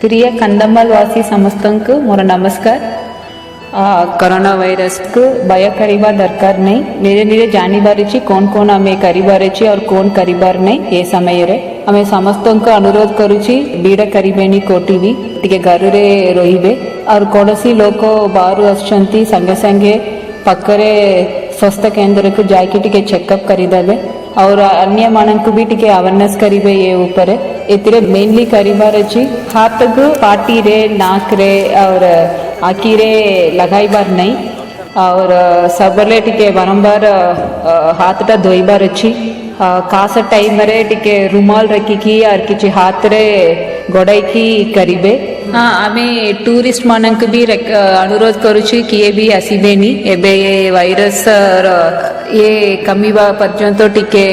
प्रिय कंदमल वासी समस्तंकु मोर नमस्कार। कोरोना वायरस को भय करिबा दरकार नहीं। निजे निजे जानी बारिची कौन कौन आमे करी बारिची और कौन करी बार नहीं ये समय रे आमे समस्तंक अनुरोध करुची बीड़ा करिबेनी कोटिवी टिके घरे रहिबे और कौनसी लोक बाहर आछंती संगे संगे पक्करे स्वास्थ्य केंद्र को जाके टिके चेकअप करिदेबे और अन्य मानक भी टिके अवेयरनेस करिबे ये ऊपर एतिरे मेनली करिबार अछि हाथ को पाटी रे नाक रे और आखी रे लगाई बार नहीं और सबले टिके बारंबार हाथ टा धोईबार अछि खास टाइम रे टिके रुमाल रखिकी और किछि हाथ रे गोड़ाई की करिबे। हाँ आमे टूरिस्ट मानक भी अनुरोध करुछि किए भी आसीबेनी एबे ये वायरस ये कमीबा पर्यंत टिके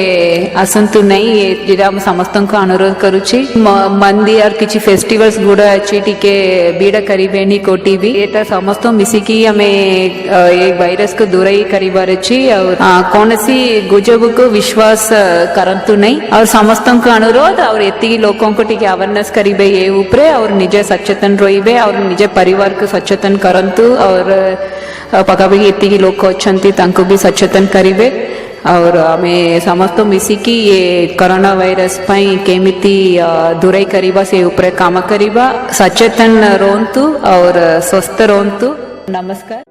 आसंतु नहीं ये जिरा समस्त को अनुरोध करुछि मंदी और किछि फेस्टिवल्स गुड़ा अछि टिके बीड़ा करिबेनी कोटिबी एटा समस्त मिसिकी हमें ये वायरस को दूरई करिबार अछि और कोनसी गुजब को विश्वास करंतु नहीं और समस्त को अनुरोध और एति लोकों को टिके अवेयरनेस करिबे ये ऊपरे और निजे सचेतन रहिबे और निजे परिवार को सचेतन करंतु और पकापी एति लोक अछंती तांको भी सचेतन करिबे और आमे समस्त मिसिकी ये कोरोना वायरस पई केमिति दूरई करिबा से ऊपरे काम करिबा सचेतन रोंतु और स्वस्थ रोंतु। नमस्कार।